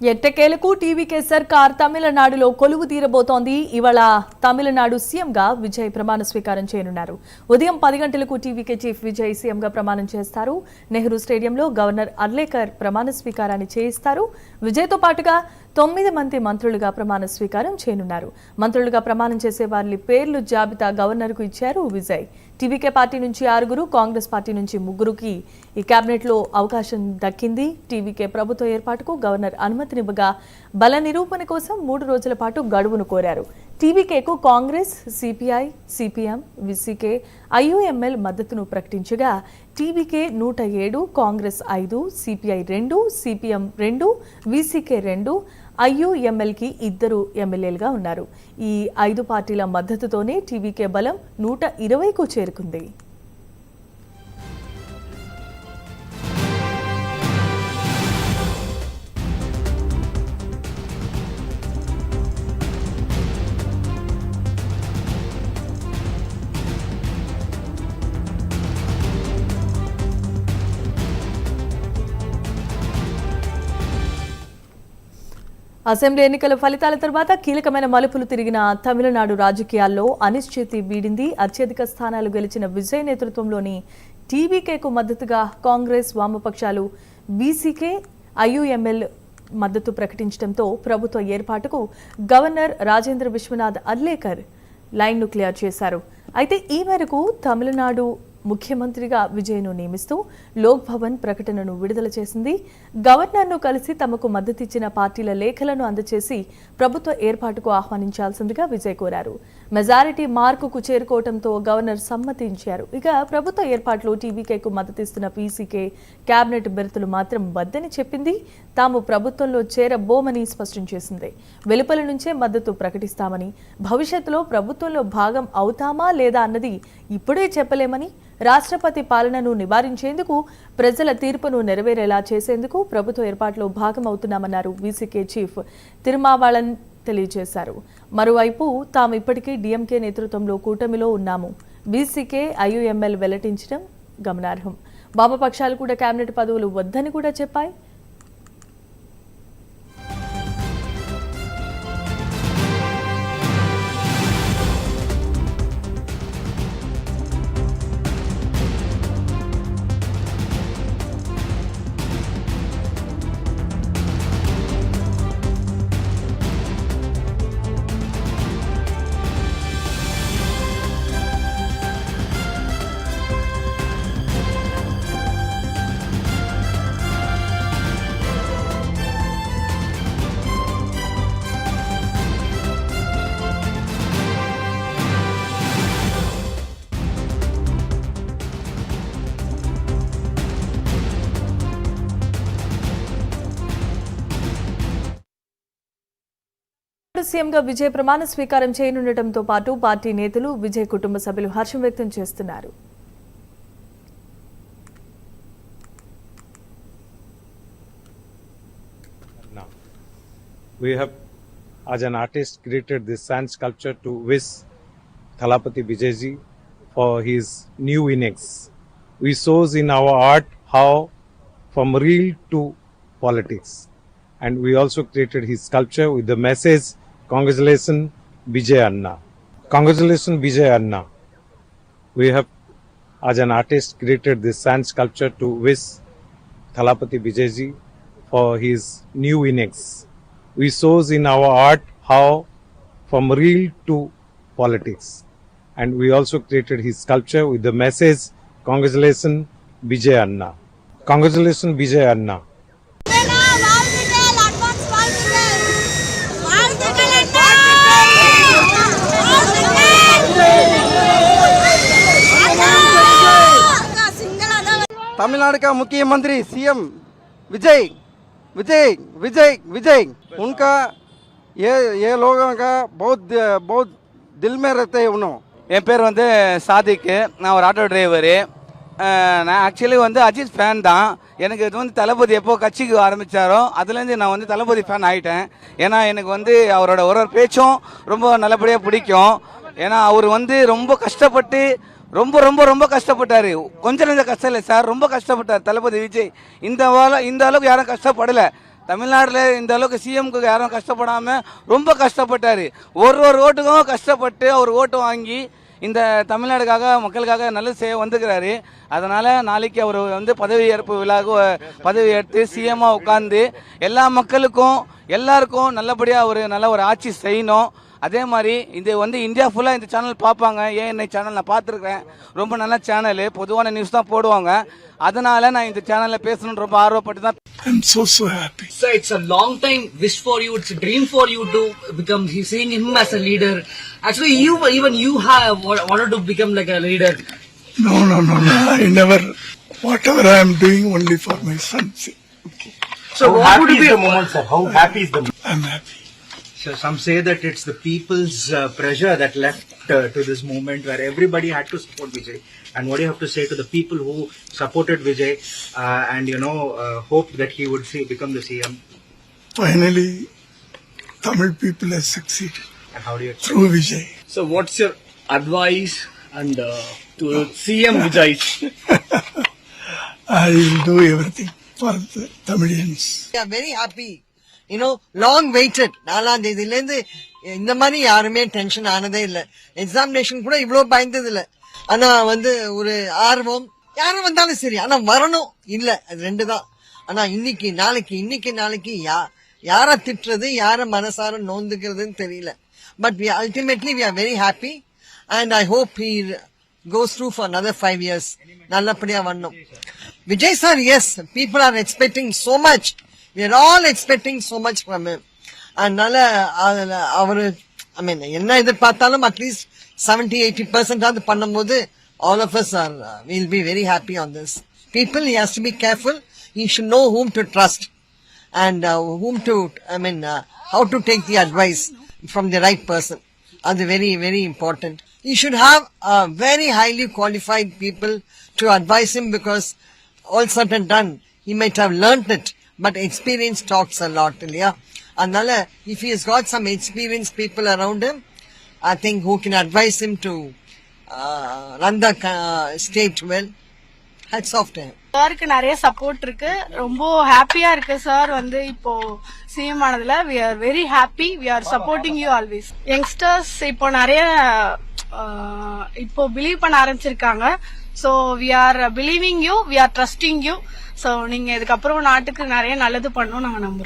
ఎట్టకేలకు టీవీకే సర్కార్ తమిళనాడులో కొలువు తీరబోతోంది. ఇవాళ తమిళనాడు సీఎంగా విజయ్ ప్రమాణ స్వీకారం చేయనున్నారు. ఉదయం 10 గంటలకు టీవీకే చీఫ్ విజయ్ సీఎంగా ప్రమాణం చేస్తారు. నెహ్రూ స్టేడియంలో గవర్నర్ అర్లేకర్ ప్రమాణ స్వీకారాన్ని చేయిస్తారు. విజయ్తో పాటుగా 9 మంది మంత్రులుగా ప్రమాణ స్వీకారం చేయనున్నారు. మంత్రులుగా ప్రమాణం చేసే వారి పేర్లు జాబితా గవర్నర్కు ఇచ్చారు విజయ్. టీవీకే పార్టీ నుంచి 6, కాంగ్రెస్ పార్టీ నుంచి 3కి ఈ కేబినెట్లో అవకాశం దక్కింది. టీవీకే ప్రభుత్వ ఏర్పాటుకు గవర్నర్ అనుమతినివ్వగా బల నిరూపణ కోసం 3 రోజుల పాటు గడువును కోరారు. టీవీకేకు కాంగ్రెస్, సిపిఐ, సిపిఎం, విసికే, ఐయుఎంఎల్ మద్దతును ప్రకటించగా టీవీకే 107, కాంగ్రెస్ 5, సిపిఐ 2, సిపిఎం 2, విసికే 2, ఐయుఎంఎల్కి 2 ఎమ్మెల్యేలుగా ఉన్నారు. ఈ 5 పార్టీల మద్దతుతోనే టీవీకే బలం 120కు చేరుకుంది. అసెంబ్లీ ఎన్నికల ఫలితాల తర్వాత కీలకమైన మలుపులు తిరిగిన తమిళనాడు రాజకీయాల్లో అనిశ్చితి వీడింది. అత్యధిక స్థానాలు గెలిచిన విజయ్ నేతృత్వంలోని టీవీకేకు మద్దతుగా కాంగ్రెస్, వామపక్షాలు, బీసీకే, ఐయుఎంఎల్ మద్దతు ప్రకటించడంతో ప్రభుత్వ ఏర్పాటుకు గవర్నర్ రాజేంద్ర విశ్వనాథ్ అర్లేకర్ లైన్ను క్లియర్ చేశారు. అయితే ఈ మేరకు తమిళనాడు ముఖ్యమంత్రిగా విజయ్ను నియమిస్తూ లోక్ భవన్ ప్రకటనను విడుదల చేసింది. గవర్నర్ను కలిసి తమకు మద్దతిచ్చిన పార్టీల లేఖలను అందజేసి ప్రభుత్వ ఏర్పాటుకు ఆహ్వానించాల్సిందిగా విజయ్ కోరారు. మెజారిటీ మార్కుకు చేరుకోవడంతో గవర్నర్ సమ్మతించారు. ఇక ప్రభుత్వ ఏర్పాటులో టీవీకేకు మద్దతిస్తున్న పీసీకే కేబినెట్ బెర్తులు మాత్రం వద్దని చెప్పింది. తాము ప్రభుత్వంలో చేరబోమని స్పష్టం చేసింది. వెలుపల నుంచే మద్దతు ప్రకటిస్తామని, భవిష్యత్తులో ప్రభుత్వంలో భాగం అవుతామా లేదా అన్నది ఇప్పుడే చెప్పలేమని, రాష్ట్రపతి పాలనను నివారించేందుకు, ప్రజల తీర్పును నెరవేరేలా చేసేందుకు ప్రభుత్వ ఏర్పాటులో భాగమవుతున్నామన్నారు వీసీకే చీఫ్ తిరుమావళవన్ తెలియజేశారు. మరోవైపు తాము ఇప్పటికీ డీఎంకే నేతృత్వంలో కూటమిలో ఉన్నాము, వీసీకే, ఐయుఎంఎల్ వెల్లడించడం గమనార్హం. వామపక్షాలు కూడా కేబినెట్ పదవులు వద్దని కూడా చెప్పాయి. సీఎంగా విజయ్ ప్రమాణ స్వీకారం చేయనుండటంతో పాటు పార్టీ నేతలు, విజయ్ కుటుంబ సభ్యులు హర్షం వ్యక్తం చేస్తున్నారు. We have, as an artist, created this sand sculpture to wish Thalapathy Vijayji for his new innings. We shows in our art how from real to politics, and we also created his sculpture with the message, "Congratulations, Vijay Anna." Congratulations, Vijay Anna. We have, as an artist, created this sand sculpture to wish Thalapathy Vijayji for his new innings. We shows in our art how from real to politics, and we also created his sculpture with the message, "Congratulations, Vijay Anna." Congratulations, Vijay Anna. Tamil Nadu का मुख्यमंत्री CM Vijay Vijay Vijay Vijay उनका ये लोगों का बहुत दिल में रहते हैं उन्होंने. என் பேர் வந்து சாதிக்கு, நான் ஒரு ஆட்டோ டிரைவரு. நான் ஆக்சுவலி வந்து அஜித் ஃபேன் தான். எனக்கு இது வந்து தளபதி எப்போ கட்சிக்கு ஆரம்பித்தாரோ அதுலேருந்து நான் வந்து தளபதி ஃபேன் ஆகிட்டேன். ஏன்னா எனக்கு வந்து அவரோட ஒரு பேச்சும் ரொம்ப நல்லபடியாக பிடிக்கும். ஏன்னா அவர் வந்து ரொம்ப கஷ்டப்பட்டு ரொம்ப ரொம்ப ரொம்ப கஷ்டப்பட்டார். கொஞ்சம் நெஞ்ச கஷ்டம் இல்லை சார், ரொம்ப கஷ்டப்பட்டார் தளபதி விஜய். இந்த அளவுக்கு யாரும் கஷ்டப்படலை. தமிழ்நாட்டில் இந்த அளவுக்கு சிஎம்க்கு யாரும் கஷ்டப்படாமல் ரொம்ப கஷ்டப்பட்டார். ஒரு ஓட்டுக்கும் கஷ்டப்பட்டு அவர் ஓட்டு வாங்கி இந்த தமிழ்நாடுக்காக மக்களுக்காக நல்லது செய்ய வந்துக்கிறாரு. அதனால் நாளைக்கு அவர் வந்து பதவியேற்பு விழாவுக்கு பதவி ஏற்று சிஎம்மாக உட்காந்து எல்லா மக்களுக்கும் எல்லாருக்கும் நல்லபடியாக நல்ல ஒரு ஆட்சி செய்யணும். அதே மாதிரி இது வந்து இந்தியா ஃபுல்லாக இந்த சேனல் பார்ப்பாங்க. ஏஎன்ஐ சேனல் நான் பார்த்துருக்கேன், ரொம்ப நல்ல சேனலு, பொதுவான நியூஸ் தான் போடுவாங்க. அதனால நான் இந்த சேனலில் பேசணும்னு ரொம்ப ஆர்வப்பட்டு தான். I'm so happy. Sir, it's a long time wish for you. It's a dream for you to become. He's seeing him as a leader. Actually, you have wanted to become like a leader. No. I never. Whatever I am doing, only for my son. So, what would be the moment, sir? How happy is the moment? I'm happy. So some say that it's the people's pressure that led to this moment where everybody had to support Vijay. And what do you have to say to the people who supported Vijay and hoped that he would become the CM? Finally, Tamil people have succeeded And how do you? through Vijay. So, what's your advice and to CM Vijay? I will do everything for the Tamilians. We are very happy. long waited. 4ஆம் தேதியில இருந்து இந்த மாதிரி யாருமே tension ஆனதே இல்ல. Examination கூட இவ்வளவு பயந்தது இல்ல. ஆனா ஒரு ஆர்வம் யாரும் வந்தாலும் சரி, ஆனா வரணும் இல்ல, அது 2 தான். ஆனா இன்னைக்கு நாளைக்கு யார திட்டுறது, யார மனசார நோந்துக்கிறதுன்னு தெரியல. But ultimately we are very happy and I hope he goes through for another 5 years. நல்லபடியா வரணும். Vijay sir, yes, people are expecting so much. We are all expecting so much from him. அதனால அவரு என்ன எதிர்பார்த்தாலும் at least 70-80% ஆவது பண்ணும்போது all of us will be very happy on this. People, he has to be careful. He should know whom to trust and how to take the advice from the right person. That's very, very important. He should have very highly qualified people to advise him, because all said and done, he might have learnt it, but experience talks a lot. Adnala, if he has got some experienced people around him, I think who can advise him to run the state well, hats off to him. சாருக்கு நிறைய support இருக்கு, ரொம்ப ஹாப்பியா இருக்கு. Sir இப்போ CM ஆனதுல we are very happy. We are supporting you always. Youngsters இப்போ நிறைய இப்போ பிலீவ் பண்ண ஆரம்பிச்சிருக்காங்க. So we are believing you, we are trusting you. So நீங்க இதுக்கப்புறம் நாட்டுக்கு நிறைய நல்லது பண்ணணும் நாங்க நம்புறோம்.